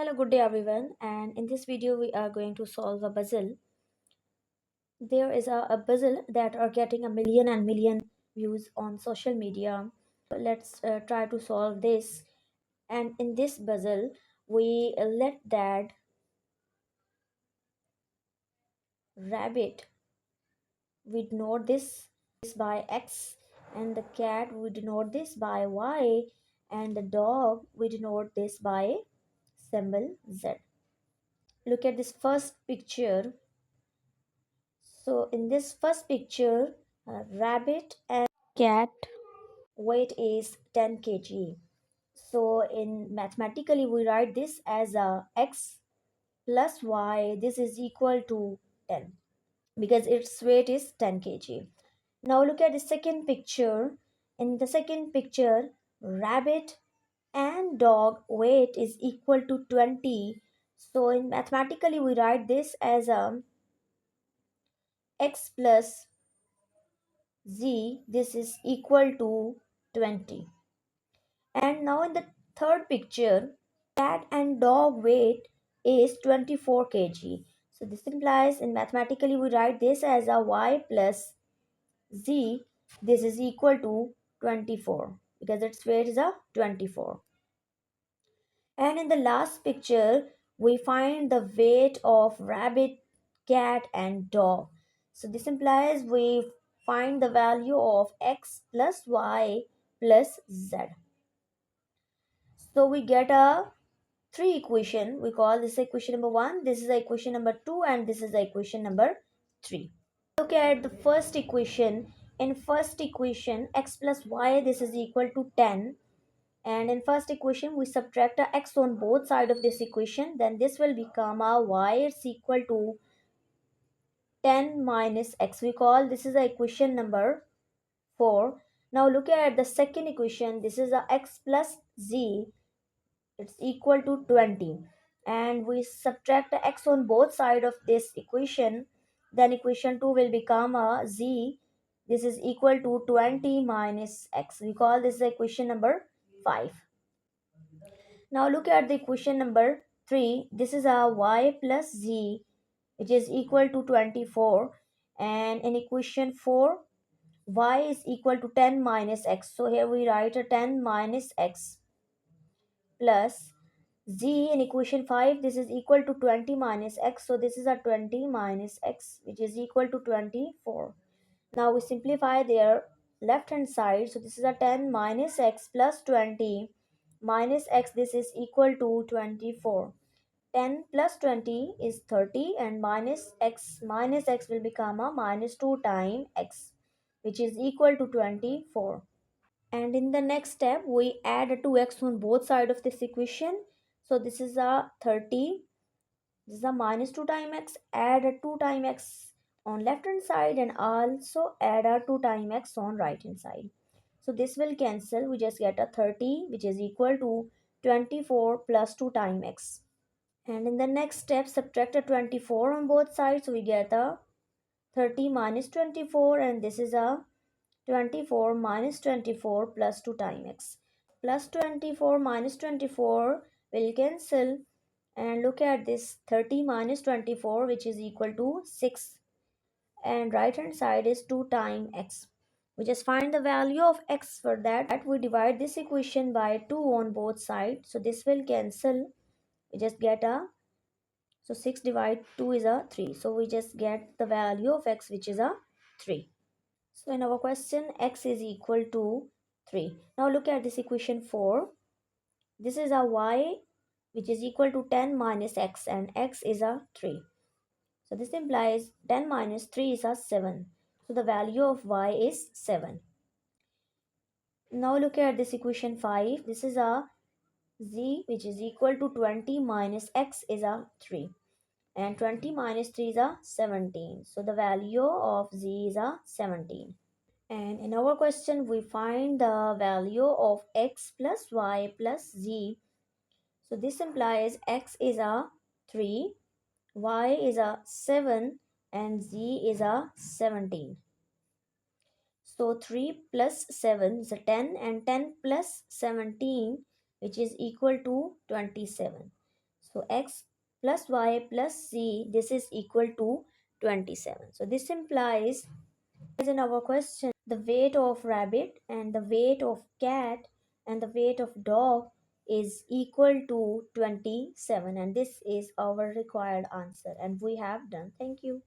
Hello, good day everyone, and in this video we are going to solve a puzzle. There is a puzzle that are getting a million and million views on social media. Let's try to solve this. And in this puzzle, we let that rabbit, we denote this by X, and the cat, we denote this by Y, and the dog, we denote this by symbol Z. Look at this first picture. So in this first picture, rabbit and cat weight is 10 kg. So in mathematically we write this as a x plus y. This is equal to 10 because its weight is 10 kg. Now look at the second picture. In the second picture, rabbit and dog weight is equal to 20. So in mathematically we write this as a x plus z, this is equal to 20. And now in the third picture, cat and dog weight is 24 kg. So this implies in mathematically we write this as a y plus z, this is equal to 24 because its weight is a 24. And in the last picture, we find the weight of rabbit, cat, and dog. So this implies we find the value of x plus y plus z. So we get a three equation. We call this equation number 1, this is equation number 2, and this is equation number 3. Look at the first equation. In first equation, x plus y, this is equal to 10. And in first equation we subtract a x on both sides of this equation, then this will become a y is equal to 10 minus x. We call this is a equation number 4. Now look at the second equation. This is a x plus z, it's equal to 20, and we subtract the x on both sides of this equation, then equation 2 will become a z, this is equal to 20 minus x. We call this equation number 5. Now look at the equation number 3. This is a y plus z, which is equal to 24. And in equation 4, y is equal to 10 minus x. So here we write a 10 minus x plus z in equation 5. This is equal to 20 minus x. So this is a 20 minus x, which is equal to 24. Now we simplify their left hand side. So this is a 10 minus x plus 20 minus x, this is equal to 24. 10 plus 20 is 30, and minus x will become a minus 2 times x, which is equal to 24. And in the next step we add a 2x on both sides of this equation. So this is a 30, this is a minus 2 times x, add a 2 times x on left hand side, and also add a 2 times x on right hand side. So this will cancel, we just get a 30, which is equal to 24 plus 2 times x. And in the next step, subtract a 24 on both sides, so we get a 30 minus 24, and this is a 24 minus 24 plus 2 times x. Plus 24 minus 24 will cancel, and look at this 30 minus 24, which is equal to 6, and right hand side is 2 times x. We just find the value of x. For that we divide this equation by 2 on both sides, so this will cancel, we just get a, so 6 divided 2 is a 3, so we just get the value of x, which is a 3. So in our question, x is equal to 3. Now look at this equation 4. This is a y, which is equal to 10 minus x, and x is a 3. So this implies 10 minus 3 is a 7. So the value of y is 7. Now look at this equation 5. This is a z, which is equal to 20 minus x is a 3. And 20 minus 3 is a 17. So the value of z is a 17. And in our question, we find the value of x plus y plus z. So this implies x is a 3, y is a 7, and z is a 17. So 3 plus 7 is a 10, and 10 plus 17, which is equal to 27. So x plus y plus z, this is equal to 27. So this implies in our question the weight of rabbit and the weight of cat and the weight of dog is equal to 27, and this is our required answer, and we have done. Thank you.